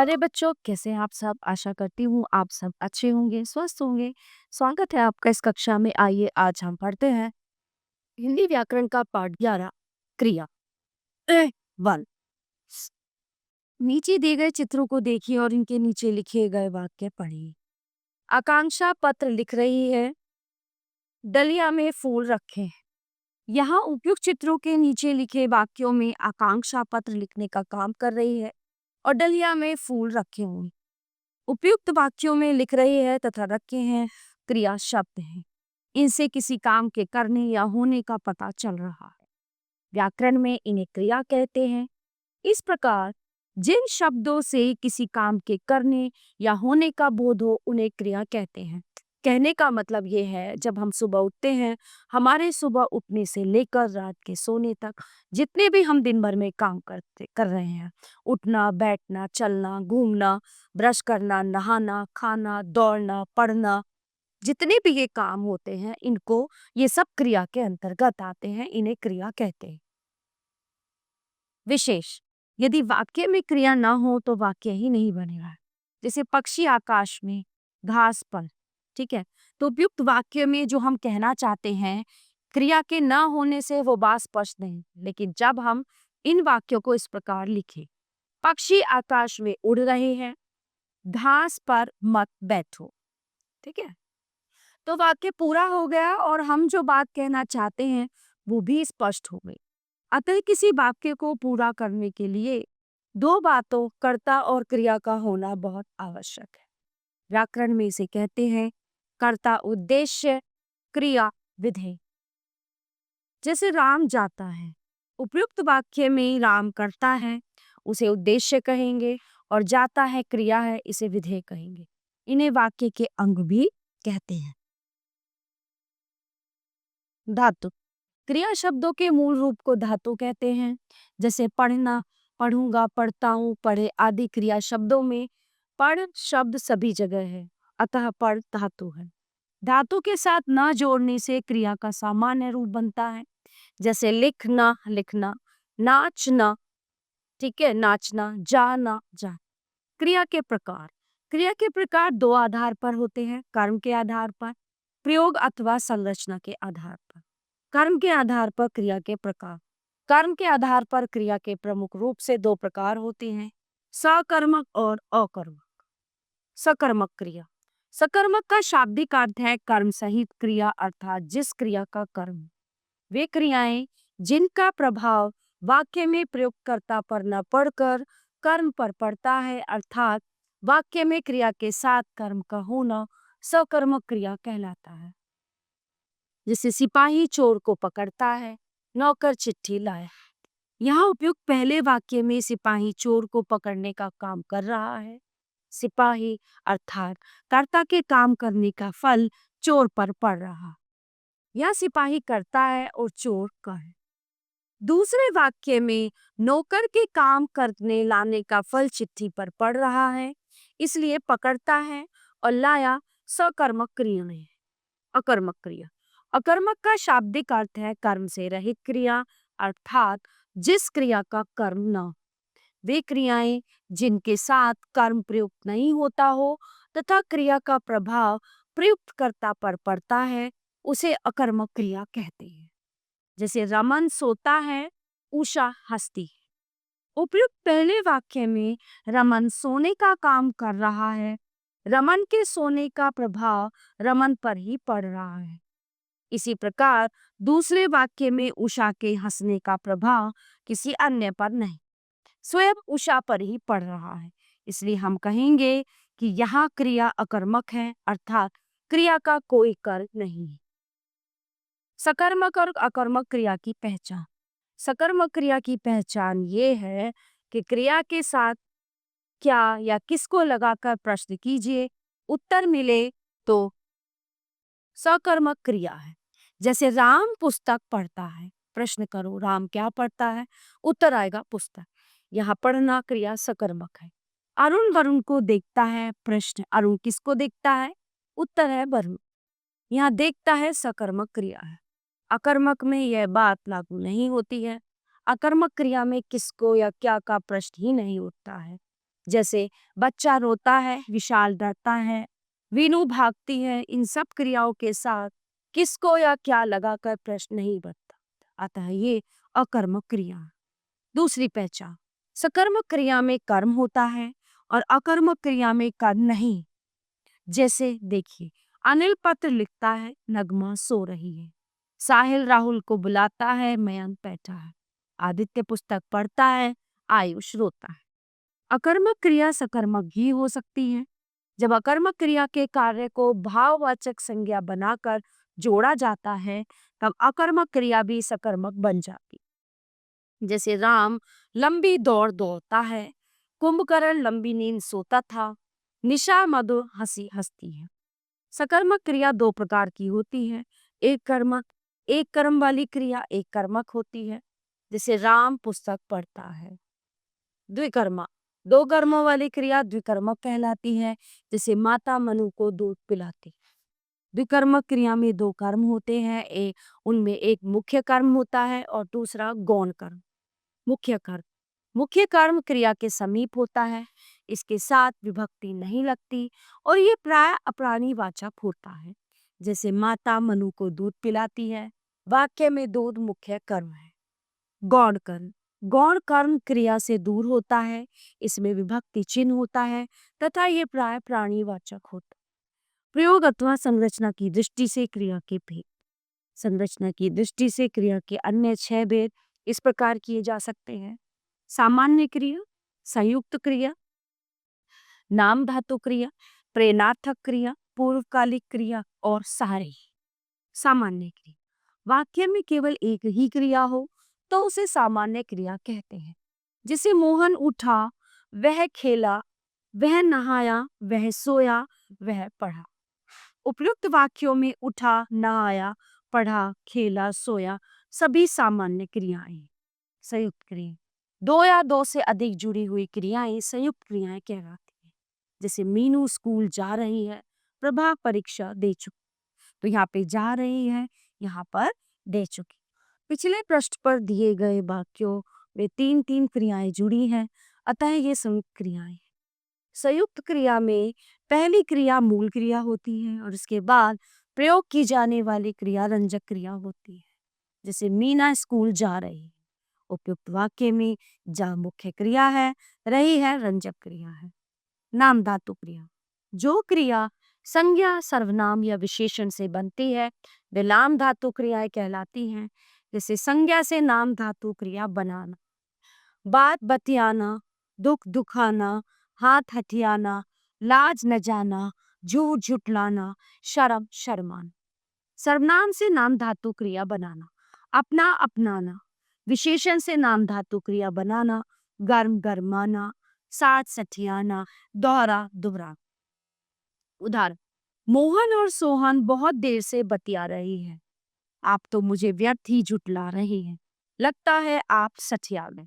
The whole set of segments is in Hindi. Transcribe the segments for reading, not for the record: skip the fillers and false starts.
प्यारे बच्चों, कैसे हैं आप सब? आशा करती हूँ आप सब अच्छे होंगे, स्वस्थ होंगे। स्वागत है आपका इस कक्षा में। आइए आज हम पढ़ते हैं हिंदी व्याकरण का पाठ 11 क्रिया। 1। नीचे दिए गए चित्रों को देखिए और इनके नीचे लिखे गए वाक्य पढ़िए। आकांक्षा पत्र लिख रही है, डलिया में फूल रखे हैं। यहाँ उपयुक्त चित्रों के नीचे लिखे वाक्यों में आकांक्षा पत्र लिखने का काम कर रही है और डलिया में फूल रखे हुए। उपयुक्त वाक्यों में लिख रहे हैं तथा रखे हैं क्रिया शब्द हैं। इनसे किसी काम के करने या होने का पता चल रहा है। व्याकरण में इन्हें क्रिया कहते हैं। इस प्रकार जिन शब्दों से किसी काम के करने या होने का बोध हो उन्हें क्रिया कहते हैं। कहने का मतलब ये है, जब हम सुबह उठते हैं, हमारे सुबह उठने से लेकर रात के सोने तक जितने भी हम दिन भर में काम कर रहे हैं, उठना, बैठना, चलना, घूमना, ब्रश करना, नहाना, खाना, दौड़ना, पढ़ना, जितने भी ये काम होते हैं, इनको ये सब क्रिया के अंतर्गत आते हैं। इन्हें क्रिया कहते हैं। विशेष, यदि वाक्य में क्रिया ना हो तो वाक्य ही नहीं बनेगा। जैसे पक्षी आकाश में, घास पर। ठीक है, तो उपयुक्त वाक्य में जो हम कहना चाहते हैं, क्रिया के ना होने से वो बात स्पष्ट नहीं। लेकिन जब हम इन वाक्यों को इस प्रकार लिखें, पक्षी आकाश में उड़ रहे हैं, घास पर मत बैठो, ठीक है, तो वाक्य पूरा हो गया और हम जो बात कहना चाहते हैं वो भी स्पष्ट हो गई। अतः किसी वाक्य को पूरा करने के लिए दो बातों, कर्ता और क्रिया का होना बहुत आवश्यक है। व्याकरण में इसे कहते हैं कर्ता उद्देश्य, क्रिया विधेय। जैसे राम जाता है, उपयुक्त वाक्य में राम करता है, उसे उद्देश्य कहेंगे, और जाता है क्रिया है, इसे विधेय कहेंगे। इन्हें वाक्य के अंग भी कहते हैं। धातु, क्रिया शब्दों के मूल रूप को धातु कहते हैं। जैसे पढ़ना, पढ़ूंगा, पढ़ता हूँ, पढ़े आदि क्रिया शब्दों में पढ़ शब्द सभी जगह है, अतः पढ़ धातु है। धातु के साथ न जोड़ने से क्रिया का सामान्य रूप बनता है। जैसे लिखना, लिखना, नाचना, ठीक है, नाचना, जाना, जा। क्रिया के प्रकार, क्रिया के प्रकार दो आधार पर होते हैं, कर्म के आधार पर, प्रयोग अथवा संरचना के आधार पर। कर्म के आधार पर क्रिया के प्रकार। कर्म के आधार पर क्रिया के प्रमुख रूप से दो प्रकार होते हैं, सकर्मक और अकर्मक। सकर्मक क्रिया, सकर्मक का शाब्दिक अर्थ है कर्म सहित क्रिया, अर्थात जिस क्रिया का कर्म। वे क्रियाएं जिनका प्रभाव वाक्य में प्रयोगकर्ता पर न पड़कर कर्म पर पड़ता है, अर्थात वाक्य में क्रिया के साथ कर्म का होना सकर्मक क्रिया कहलाता है। जैसे सिपाही चोर को पकड़ता है, नौकर चिट्ठी लाया। यहाँ उपयुक्त पहले वाक्य में सिपाही चोर को पकड़ने का काम कर रहा है। सिपाही अर्थात कर्ता के काम करने का फल चोर पर पड़ रहा। यह सिपाही करता है और चोर का है। दूसरे वाक्य में नौकर के काम करने लाने का फल चिट्ठी पर पड़ रहा है, इसलिए पकड़ता है और लाया सकर्मक क्रिया है। अकर्मक क्रिया, अकर्मक का शाब्दिक अर्थ है कर्म से रहित क्रिया, अर्थात जिस क्रिया का कर्म न हो। वे क्रियाएं जिनके साथ कर्म प्रयुक्त नहीं होता हो तथा क्रिया का प्रभाव प्रयुक्त कर्ता पर पड़ता है, उसे अकर्मक क्रिया कहते हैं। जैसे रमन सोता है, उषा हंसती है। उपयुक्त पहले वाक्य में रमन सोने का काम कर रहा है। रमन के सोने का प्रभाव रमन पर ही पड़ रहा है। इसी प्रकार दूसरे वाक्य में उषा के हंसने का प्रभाव किसी अन्य पर नहीं, स्वयं उषा पर ही पड़ रहा है। इसलिए हम कहेंगे कि यहाँ क्रिया अकर्मक है, अर्थात क्रिया का कोई कर्म नहीं है। सकर्मक और अकर्मक क्रिया की पहचान। सकर्मक क्रिया की पहचान ये है कि क्रिया के साथ क्या या किसको लगाकर प्रश्न कीजिए, उत्तर मिले तो सकर्मक क्रिया है। जैसे राम पुस्तक पढ़ता है, प्रश्न करो राम क्या पढ़ता है, उत्तर आएगा पुस्तक। यहाँ पढ़ना क्रिया सकर्मक है। अरुण वरुण को देखता है, प्रश्न अरुण किसको देखता है, उत्तर है वरुण। यहाँ देखता है सकर्मक क्रिया है। अकर्मक में यह बात लागू नहीं होती है। अकर्मक क्रिया में किसको या क्या का प्रश्न ही नहीं उठता है। जैसे बच्चा रोता है, विशाल डरता है, वीनू भागती है। इन सब क्रियाओं के साथ किसको या क्या लगाकर प्रश्न नहीं बनता, अतः ये अकर्मक क्रिया है। दूसरी पहचान, सकर्मक क्रिया में कर्म होता है और अकर्मक क्रिया में कर्म नहीं। जैसे देखिए, अनिल पत्र लिखता है, नगमा सो रही है। साहिल राहुल को बुलाता है, मयंक बैठा है। आदित्य पुस्तक पढ़ता है, आयुष रोता है। अकर्मक क्रिया सकर्मक भी हो सकती है। जब अकर्मक क्रिया के कार्य को भाववाचक संज्ञा बनाकर जोड़ा जाता है, तब अकर्मक क्रिया भी सकर्मक बन जाती। जैसे राम लंबी दौड़ दौड़ता है, कुंभकर्ण लंबी नींद सोता था, निशा मधुर हंसी हंसती है। सकर्मक क्रिया दो प्रकार की होती है, एक कर्म वाली क्रिया एक कर्मक होती है। जैसे राम पुस्तक पढ़ता है। द्विकर्मा, दो कर्मों वाली क्रिया द्विकर्मक कहलाती है। जैसे माता मनु को दूध पिलाती। द्विकर्मक क्रिया में दो कर्म होते हैं, उनमें एक मुख्य कर्म होता है और दूसरा गौण कर्म। मुख्य कर्म क्रिया के समीप होता है, इसके साथ विभक्ति नहीं लगती और ये प्राय अप्राणीवाचक होता है। जैसे माता मनु को दूध पिलाती है, वाक्य में दूध मुख्य कर्म है। गौण कर्म क्रिया से दूर होता है, इसमें विभक्ति चिन्ह होता है तथा ये प्राय प्राणीवाचक होता है। प्रयोग अथवा संरचना की दृष्टि से क्रिया के भेद। संरचना की दृष्टि से क्रिया के अन्य 6 भेद इस प्रकार किए जा सकते हैं। सामान्य क्रिया, संयुक्त क्रिया, नाम धातु क्रिया, प्रेरणार्थक क्रिया, पूर्वकालिक क्रिया और सहायक। सामान्य क्रिया, वाक्य में केवल एक ही क्रिया हो तो उसे सामान्य क्रिया कहते हैं। जैसे मोहन उठा, वह खेला, वह नहाया, वह सोया, वह पढ़ा। उपयुक्त वाक्यों में उठा, नहाया, पढ़ा, खेला, सोया सभी सामान्य क्रियाएं हैं। संयुक्त क्रिया, दो या दो से अधिक जुड़ी हुई क्रियाएं संयुक्त क्रियाएं कहलाती हैं। जैसे मीनू स्कूल जा रही है, प्रभा परीक्षा दे चुकी। तो यहाँ पे जा रही है, यहाँ पर दे चुकी। पिछले पृष्ठ पर दिए गए वाक्यों में 3-3 क्रियाएं जुड़ी हैं, अतः ये संयुक्त क्रियाएं हैं। संयुक्त क्रिया में पहली क्रिया मूल क्रिया होती है और इसके बाद प्रयोग की जाने वाली क्रिया रंजक क्रिया होती है। जैसे मीना स्कूल जा रही है, उपयुक्त वाक्य में जा मुख्य क्रिया है, रही है रंजक क्रिया है। नाम धातु क्रिया, जो क्रिया संज्ञा, सर्वनाम या विशेषण से बनती है वे नाम धातु क्रियाएं कहलाती हैं। जैसे संज्ञा से नाम धातु क्रिया बनाना, बात बतियाना, दुख दुखाना, हाथ हथियाना, लाज न जाना, झूठ झुठलाना, शर्म शर्माना। सर्वनाम से नाम धातु क्रिया बनाना, अपना अपनाना। विशेषण से नाम धातु क्रिया बनाना, गर्म गरमाना, साथ सठियाना, दोहरा दोहरा। उदाहरण, मोहन और सोहन बहुत देर से बतिया रही है। आप तो मुझे व्यर्थ ही झुठला रही हैं। लगता है आप सठिया गए।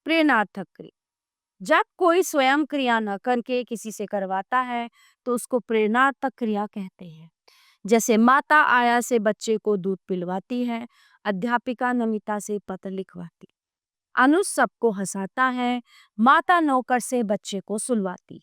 प्रेरणार्थक क्रिया, जब कोई स्वयं क्रिया न करके किसी से करवाता है तो उसको प्रेरणार्थक क्रिया कहते हैं। जैसे माता आया से बच्चे को दूध पिलवाती है, अध्यापिका नमिता से पत्र लिखवाती, अनुज सबको हंसाता है, माता नौकर से बच्चे को सुलवाती।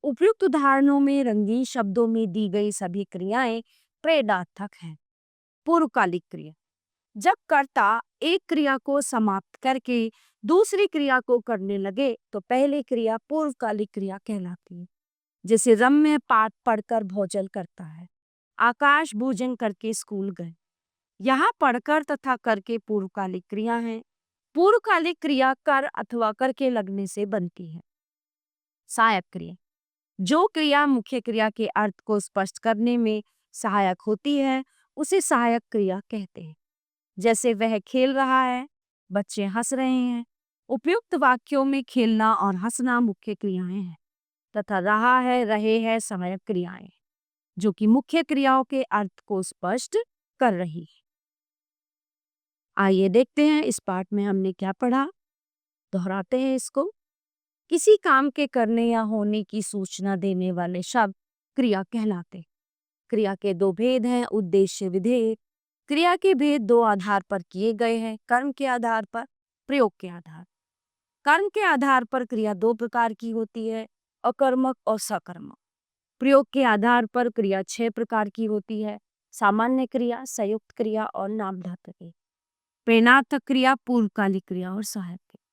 उपयुक्त उदाहरणों में रंगीन शब्दों में दी गई सभी क्रियाएं प्रेरणार्थक हैं। पूर्वकालिक क्रिया, जब कर्ता एक क्रिया को समाप्त करके दूसरी क्रिया को करने लगे तो पहली क्रिया पूर्वकालिक क्रिया कहलाती है। जैसे रम्य पाठ पढ़कर भोजन करता है, आकाश भोजन करके स्कूल गए। यहाँ पढ़कर तथा करके पूर्वकालिक क्रिया है। पूर्वकालिक क्रिया कर अथवा करके लगने से बनती है। सहायक क्रिया, जो क्रिया मुख्य क्रिया के अर्थ को स्पष्ट करने में सहायक होती है उसे सहायक क्रिया कहते हैं। जैसे वह खेल रहा है, बच्चे हंस रहे हैं। उपयुक्त वाक्यों में खेलना और हंसना मुख्य क्रियाएं हैं तथा रहा है, रहे हैं सहायक क्रियाएं जो कि मुख्य क्रियाओं के अर्थ को स्पष्ट कर रही है। आइए देखते हैं इस पाठ में हमने क्या पढ़ा, दोहराते हैं इसको। किसी काम के करने या होने की सूचना देने वाले शब्द क्रिया कहलाते। क्रिया के दो भेद हैं, उद्देश्य विधेय। क्रिया के भेद दो आधार पर किए गए हैं, कर्म के आधार पर, प्रयोग के आधार। कर्म के आधार पर क्रिया दो प्रकार की होती है, अकर्मक और सकर्मक। प्रयोग के आधार पर क्रिया 6 प्रकार की होती है, सामान्य क्रिया, संयुक्त क्रिया और नामधातु की। प्रेरणार्थक क्रिया, पूर्वकालिक क्रिया और सहायक क्रिया।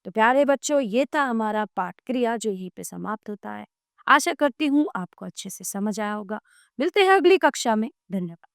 तो प्यारे बच्चों, ये था हमारा पाठ क्रिया जो यहीं पे समाप्त होता है। आशा करती हूँ आपको अच्छे से समझ आया होगा। मिलते हैं अगली कक्षा में। धन्यवाद।